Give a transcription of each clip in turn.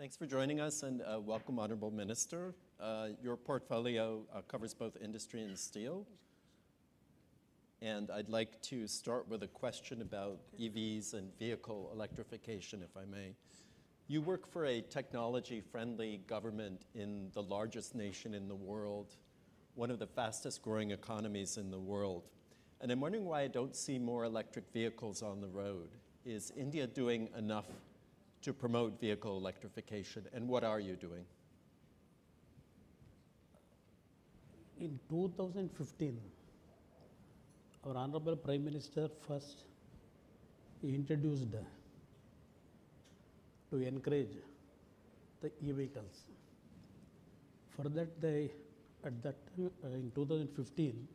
Thanks for joining us and welcome, Honorable Minister. Your portfolio covers both industry and steel. And I'd like to start with a question about EVs and vehicle electrification, if I may. You work for a technology-friendly government in the largest nation in the world, one of the fastest growing economies in the world. And I'm wondering why I don't see more electric vehicles on the road. Is India doing enough to promote vehicle electrification, and what are you doing? In 2015, our Honorable Prime Minister first introduced to encourage the e-vehicles. For that, at that time, in 2015,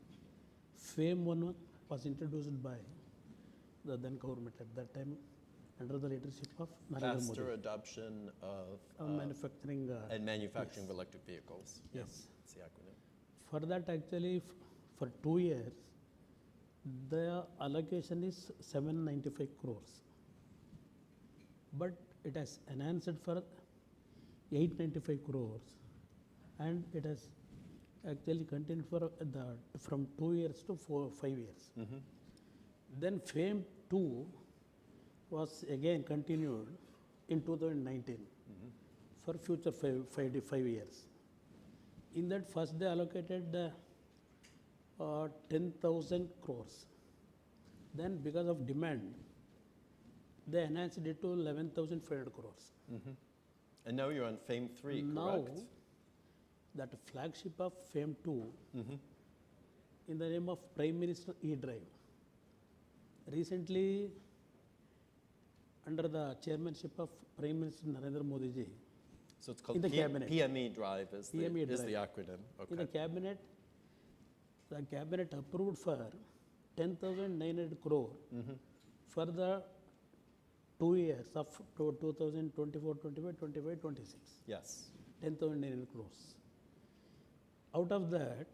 FAME 1 was introduced by the then government at that time under the leadership of Narendra Modi. Faster adoption of manufacturing and manufacturing yes. of electric vehicles. Yes. That's the acronym. For that, actually, for 2 years, the allocation is 795 crores. But it has enhanced for 895 crores, and it has actually continued for from 2 years to 5 years. Mm-hmm. Then FAME 2 was again continued in 2019 for future 5 years. In that, first they allocated 10,000 crores. Then because of demand, they enhanced it to 11,500 crores. Mm-hmm. And now you're on FAME 3, now, correct? that flagship of FAME 2, in the name of Prime Minister e-Drive, recently under the chairmanship of Prime Minister Narendra Modi ji, So it's called in the cabinet. PME Drive is the Drive. acronym. Okay. In the cabinet approved for 10,900 crore for the 2 years of 2024, 25, 25, 26. Yes. 10,900 crores. Out of that,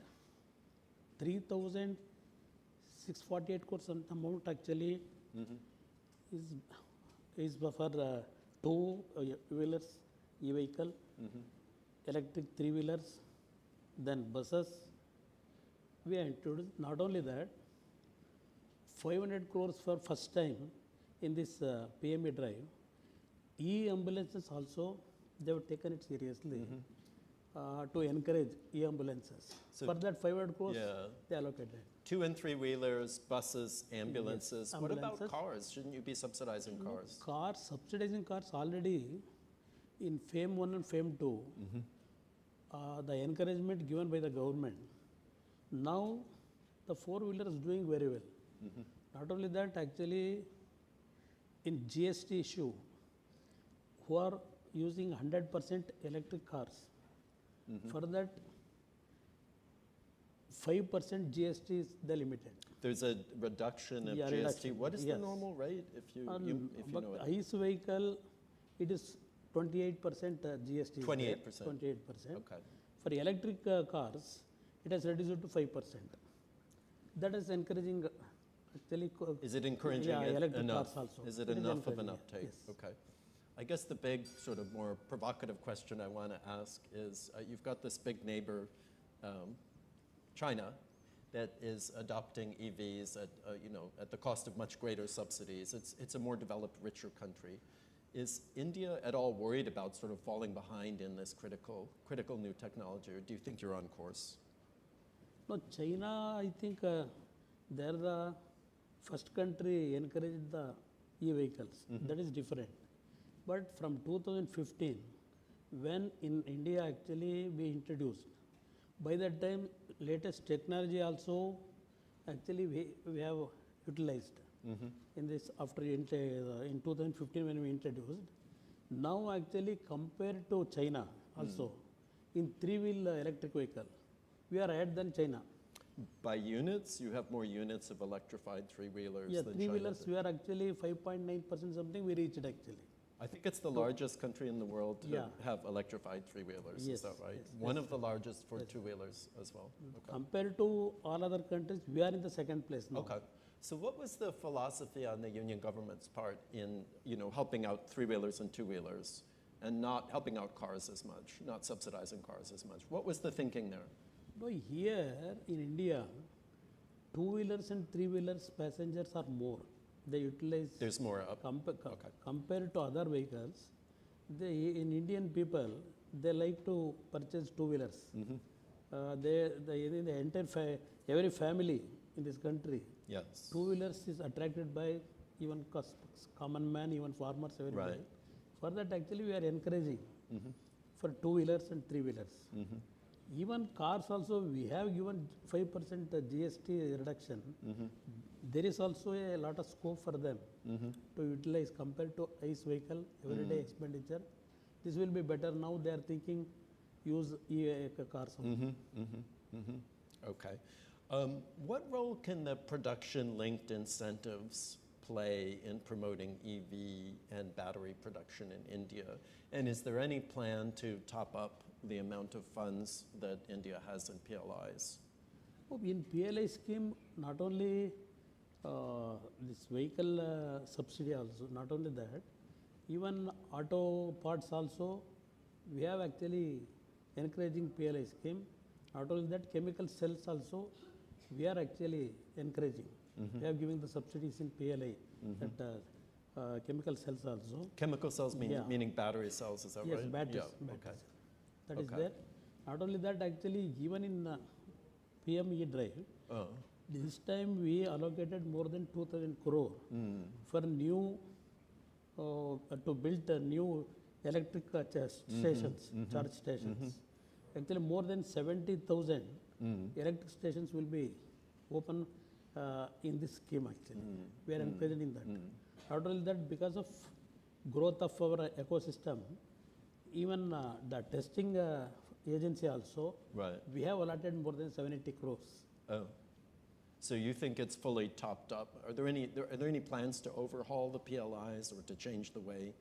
3,648 crores amount actually is for two-wheelers, e-vehicle, electric three-wheelers, then buses. We introduced not only that, 500 crores for first time in this PME drive. E-ambulances also, they have taken it seriously to encourage e-ambulances. So for that 500 crores, yeah. they allocated. 2- and 3-wheelers, buses, ambulances. Yes, What about ambulances. cars? Shouldn't you be subsidizing cars? Cars, subsidizing cars already in FAME 1 and FAME 2, the encouragement given by the government. Now, the 4-wheeler is doing very well. Not only that, actually, in GST issue, who are using 100% electric cars, for that, 5% GST is the limited. There's a reduction of GST. Reduction. What is Yes. the normal rate if you But know it? ICE vehicle, it is 28% GST. 28%. 28%. Okay. For electric cars, it has reduced to 5%. That is encouraging. Actually, Is it encouraging electric enough? cars also. Is it It is enough of an encouraging, uptake? yes. Okay. I guess the big sort of more provocative question I want to ask is you've got this big neighbor, China, that is adopting EVs at the cost of much greater subsidies. It's a more developed, richer country. Is India at all worried about sort of falling behind in this critical new technology, or do you think you're on course? No, China, I think they're the first country encouraged the e-vehicles. That is different. But from 2015, when in India actually we introduced, by that time latest technology also actually we have utilized in this after in 2015 when we introduced. Now actually compared to China also in 3-wheel electric vehicle, we are ahead than China. By units, you have more units of electrified 3-wheelers Yeah, than 3-wheelers China. we are actually 5.9% something we reached actually. I think it's the largest country in the world to Yeah. have electrified 3-wheelers. Yes, Is that right? yes, One yes. of the largest for 2-wheelers as well. Okay. Compared to all other countries, we are in the second place now. Okay. So what was the philosophy on the union government's part in helping out 3-wheelers and 2-wheelers and not helping out cars as much, not subsidizing cars as much. What was the thinking there? No, here in India, two-wheelers and three-wheelers passengers are more. They utilize There's more up. Okay. compared to other vehicles. In Indian people, they like to purchase two-wheelers. In the entire every family in this country, Yes. two-wheelers is attracted by even common man, even farmers, everybody. Right. For that, actually, we are encouraging for two-wheelers and three-wheelers. Even cars also, we have given 5% GST reduction. There is also a lot of scope for them to utilize compared to ICE vehicle, everyday expenditure. This will be better. Now they are thinking use cars. Okay. What role can the production-linked incentives play in promoting EV and battery production in India? And is there any plan to top up the amount of funds that India has in PLIs? In PLI scheme, not only this vehicle subsidy also, not only that, even auto parts also, we have actually encouraging PLI scheme. Not only that, chemical cells also, we are actually encouraging. We are giving the subsidies in PLI, that chemical cells also. Chemical cells Yeah. meaning battery cells, is that Yes, right? batteries. Yeah, batteries. okay. That is Okay. there. Not only that, actually, even in PME drive, Oh. this time we allocated more than 2,000 crore for new, to build new electric stations, charge stations. Actually, more than 70,000 electric stations will be open in this scheme actually. We are encouraging that. Not only that, because of growth of our ecosystem, even the testing agency also, Right. we have allotted more than 70 crores. Oh. So you think it's fully topped up? Are there any plans to overhaul the PLIs or to change the way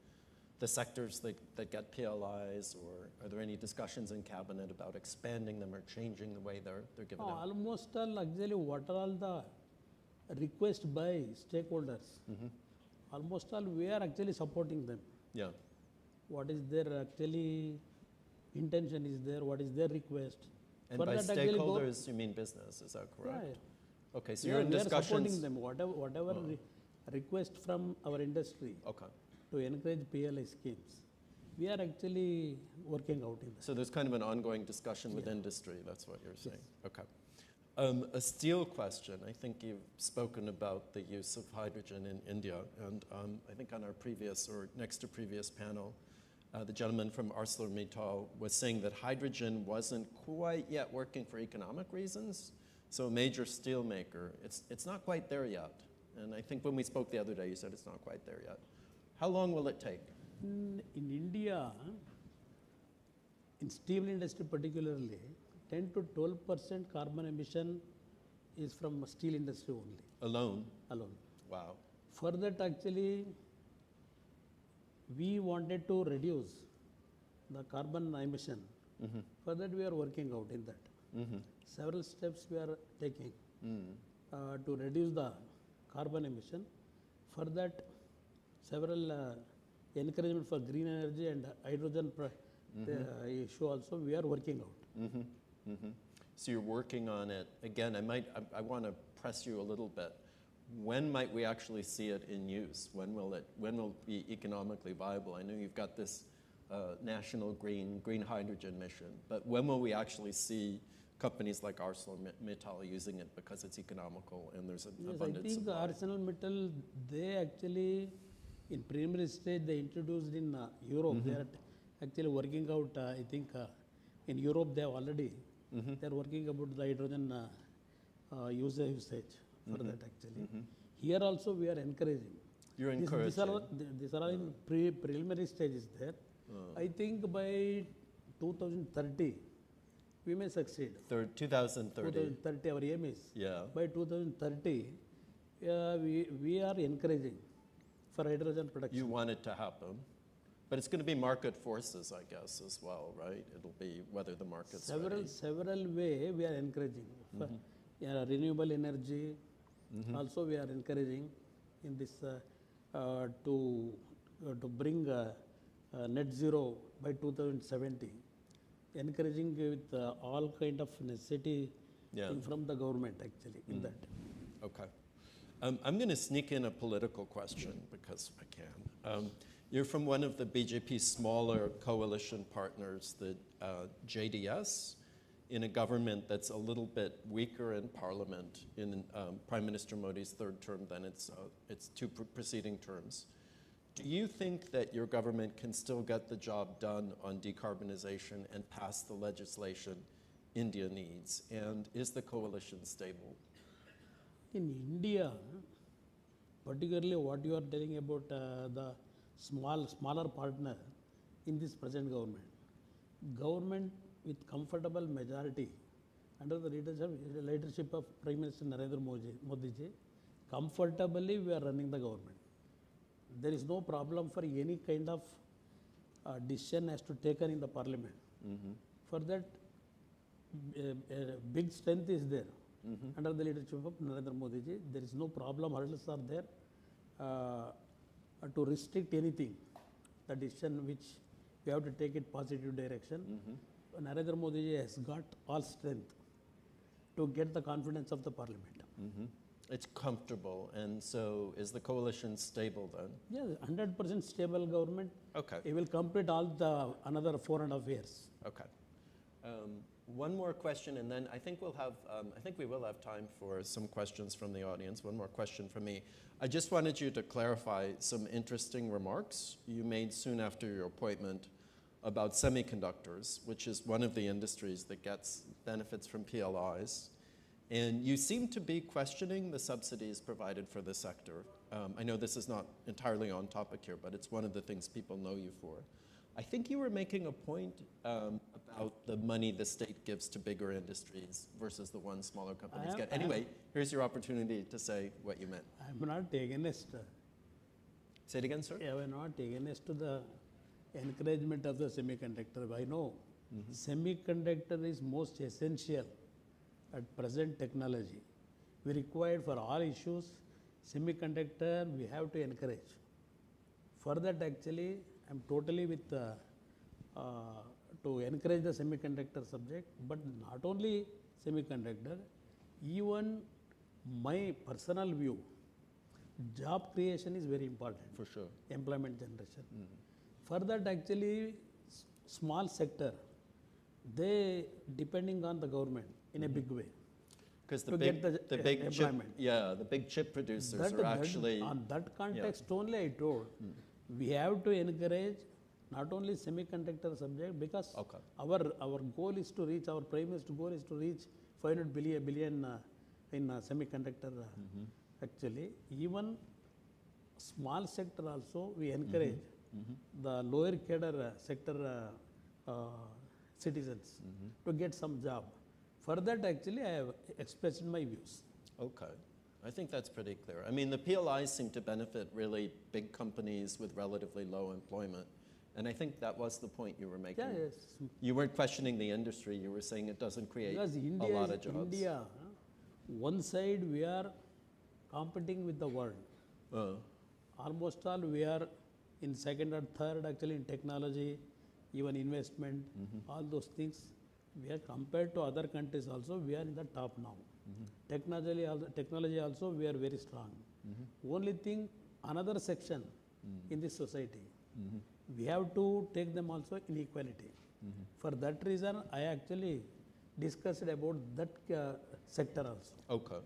the sectors that get PLIs, or are there any discussions in cabinet about expanding them or changing the way they're given out? Almost all actually what are all the request by stakeholders, almost all we are actually supporting them. Yeah. What is their actually intention is there, what is their request. And For by that actually stakeholders, you mean business, is that Yeah, correct? yeah. Okay, so Yeah, you're in we are supporting discussions. them, whatever request from our industry Okay. to encourage PLI schemes. We are actually working out in that. So there's kind of an ongoing discussion with industry, that's what you're saying. Okay. A steel question. I think you've spoken about the use of hydrogen in India, and I think on our previous or next to previous panel, the gentleman from ArcelorMittal was saying that hydrogen wasn't quite yet working for economic reasons. So a major steel maker, it's not quite there yet. And I think when we spoke the other day, you said it's not quite there yet. How long will it take? In India, in steel industry particularly, 10 to 12% carbon emission is from steel industry only, Alone? alone. Wow. For that actually, we wanted to reduce the carbon emission. For that we are working out in that. Several steps we are taking to reduce the carbon emission. For that, several encouragement for green energy and hydrogen issue also we are working out. So you're working on it. Again, I want to press you a little bit. When might we actually see it in use? When will it be economically viable? I know you've got this national green hydrogen mission, but when will we actually see companies like ArcelorMittal using it because it's economical and there's an Yes, I abundant think supply? ArcelorMittal, they actually, in preliminary stage, they introduced in Europe. They are actually working out, I think, in Europe they have already, they are working about the hydrogen usage for that actually. Here also we are encouraging. You're These encouraging. these are all in preliminary stages there. I think by 2030, we may succeed. 2030. 2030, our aim is. Yeah. By 2030, we are encouraging for hydrogen production. You want it to happen. But it's going to be market forces, I guess, as well, right? It'll be whether the market's ready. Several way we are encouraging. For, renewable energy, also we are encouraging in this to bring net zero by 2070, encouraging with all kind of necessity Yeah. thing from the government actually in that. Okay. I'm going to sneak in a political question because I can. You're from one of the BJP's smaller coalition partners, the JDS, in a government that's a little bit weaker in parliament in Prime Minister Modi's third term than its two preceding terms. Do you think that your government can still get the job done on decarbonization and pass the legislation India needs? And is the coalition stable? In India, particularly what you are telling about the smaller partner in this present government with comfortable majority under the leadership of Prime Minister Narendra Modi ji, comfortably we are running the government. There is no problem for any kind of decision has to taken in the parliament. For that, big strength is there. Under the leadership of Narendra Modi ji, there is no problem, hurdles are there to restrict anything. The decision which we have to take it positive direction. Narendra Modi ji has got all strength to get the confidence of the parliament. It's comfortable, and so is the coalition stable then? Yeah, 100% stable government. Okay. It will complete all the another 4.5 years. Okay. One more question, and then I think we will have time for some questions from the audience. One more question from me. I just wanted you to clarify some interesting remarks you made soon after your appointment about semiconductors, which is one of the industries that gets benefits from PLIs. And you seem to be questioning the subsidies provided for the sector. I know this is not entirely on topic here, but it's one of the things people know you for. I think you were making a point about the money the state gives to bigger industries versus the one smaller companies get. Anyway, here's your opportunity to say what you meant. I'm not against. Say it again, sir? I am not against the encouragement of the semiconductor. I know semiconductor is most essential at present technology. We required for all issues, semiconductor we have to encourage. For that actually, I'm totally with to encourage the semiconductor subject, but not only semiconductor, even my personal view, job creation is very important. For sure. Employment generation. For that actually, small sector, they depending on the government in a big way. Because the To big, get the big chip, employment. the big chip producers are actually. On that context only I told, we have to encourage not only semiconductor subject because Okay. our goal is to reach, our Prime Minister goal is to reach 500 billion in semiconductor actually. Even small sector also we encourage the lower cadre sector citizens to get some job. For that actually I have expressed my views. Okay. I think that's pretty clear. I mean, the PLIs seem to benefit really big companies with relatively low employment. And I think that was the point you were making. Yeah, yes. You weren't questioning the industry. You were saying it doesn't create Because a lot of jobs. India, one side we are competing with the world. Almost all we are in second or third actually in technology, even investment, all those things. We are compared to other countries also, we are in the top now. Technology also we are very strong. Only thing, another section in this society, we have to take them also in equality. For that reason, I actually discussed about that sector also. Okay.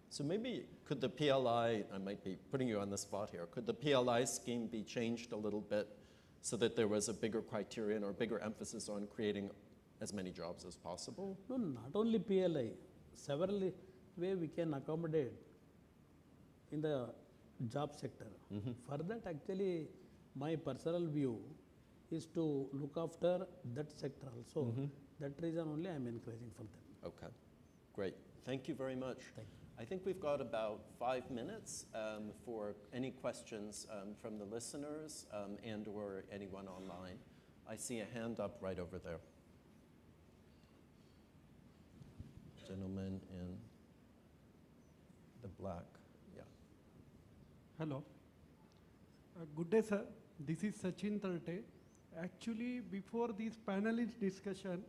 So maybe could the PLI, I might be putting you on the spot here, could the PLI scheme be changed a little bit so that there was a bigger criterion or bigger emphasis on creating as many jobs as possible? No, not only PLI, several way we can accommodate in the job sector. For that actually my personal view is to look after that sector also. That reason only I am encouraging for them. Okay, great. Thank you very much. Thank you. I think we've got about 5 minutes for any questions from the listeners and or anyone online. I see a hand up right over there. Gentleman in the black, yeah. Hello. Good day, sir. This is Sachin Tarte. Actually, before this panelist discussion,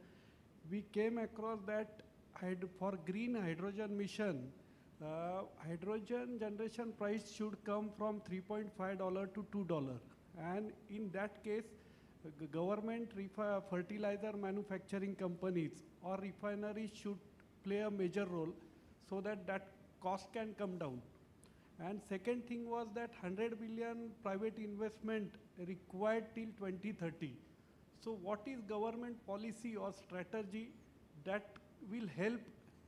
we came across that for green hydrogen mission, hydrogen generation price should come from $3.5 to $2. And in that case, government fertilizer manufacturing companies or refineries should play a major role so that that cost can come down. And second thing was that 100 billion private investment required till 2030. So what is government policy or strategy that will help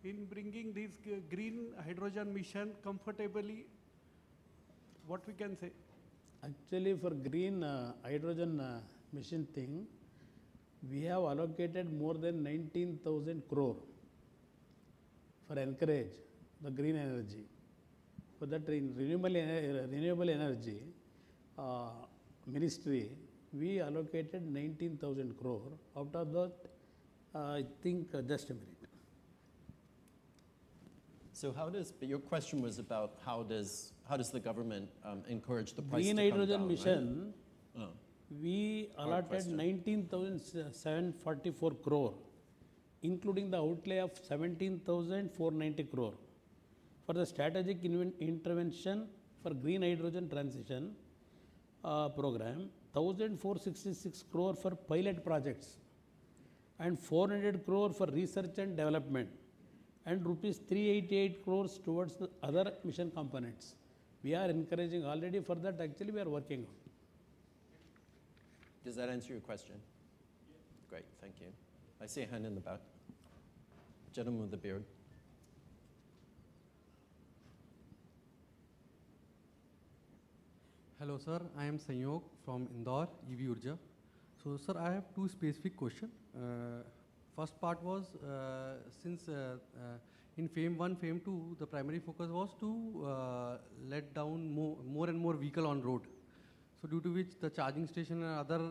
in bringing this green hydrogen mission comfortably? What we can say? Actually, for green hydrogen mission thing, we have allocated more than 19,000 crore for encourage the green energy. For that, in renewable energy ministry, we allocated 19,000 crore. Out of that, I think just a minute. So how does, but your question was about how does the government encourage the price Green to come hydrogen down, mission, right? we Hard allotted question. 19,744 crore, including the outlay of 17,490 crore for the strategic intervention for green hydrogen transition program, 1,466 crore for pilot projects, and 400 crore for research and development, and rupees 388 crores towards the other mission components. We are encouraging already for that. Actually, we are working on. Does that answer your question? Great, thank you. I see a hand in the back. Gentleman with the beard. Hello sir, I am Sanyog from Indore, EV Urja. So sir, I have two specific questions. First part was, since in FAME 1, FAME 2, the primary focus was to let down more and more vehicle on road. So due to which the charging station and other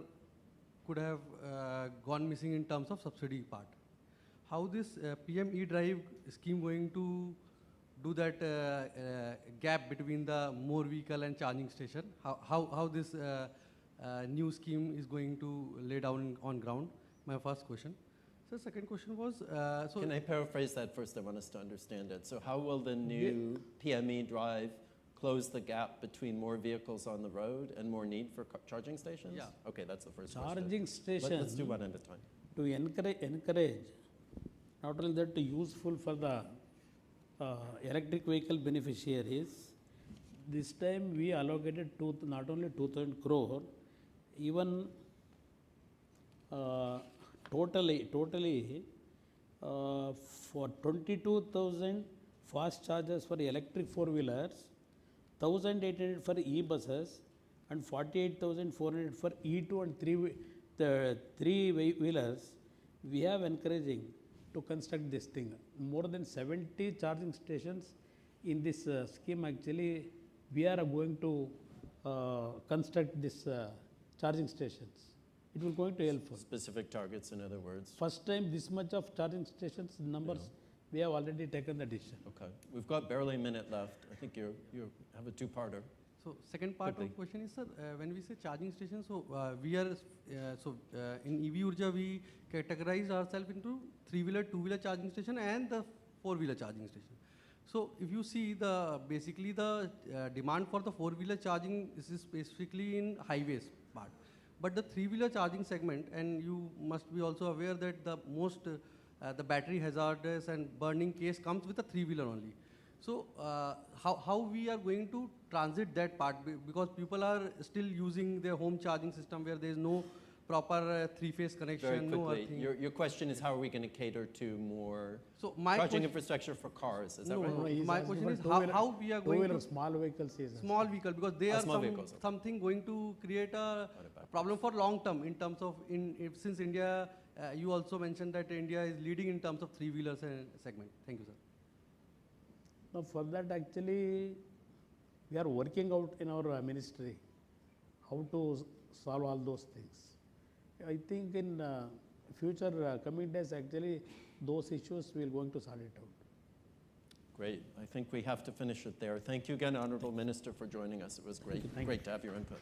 could have gone missing in terms of subsidy part. How this PM e-drive scheme going to do that gap between the more vehicle and charging station? How this new scheme is going to lay down on ground? My first question. So second question was, Can I paraphrase that first? I want us to understand it. So how will the new PME drive close the gap between more vehicles on the road and more need for charging stations? Yeah. Okay, that's the first Charging question. station. Let's do one at a time. To encourage not only that useful for the electric vehicle beneficiaries, this time we allocated not only 2,000 crore, even totally for 22,000 fast chargers for electric four-wheelers, 1,800 for e-buses, and 48,400 for E2 and three-wheelers. We have encouraging to construct this thing. More than 70 charging stations in this scheme. Actually, we are going to construct this charging stations. It will going to helpful. Specific targets, in other words. First time this much of charging stations numbers, we have already taken the decision. Okay, we've got barely a minute left. I think you have a two-parter. so second part Quickly. of question is, sir, when we say charging station, so we are, in EV Urja, we categorize ourselves into three-wheeler, two-wheeler charging station and the four-wheeler charging station. So if you see basically the demand for the four-wheeler charging is specifically in highways part. But the three-wheeler charging segment, and you must be also aware that the the battery hazardous and burning case comes with a three-wheeler only. So how we are going to transit that part, because people are still using their home charging system where there is no proper three-phase Very connection, no quickly, earthing. your question is how are we going to cater to more So my charging question, infrastructure for cars? Is that No, right? no. he's My asking question for is two-wheeler- how we are going two-wheeler to small vehicles is small vehicle, because they are small vehicles, okay. something going to create a problem for long term in terms of since India, you also mentioned that India is leading in terms of three-wheelers segment. Thank you, sir. Now for that actually we are working out in our ministry how to solve all those things. I think in future coming days actually those issues we are going to sort it out. Great. I think we have to finish it there. Thank you again, Honorable Minister, for joining us. It was great, Thank you. great to have your input.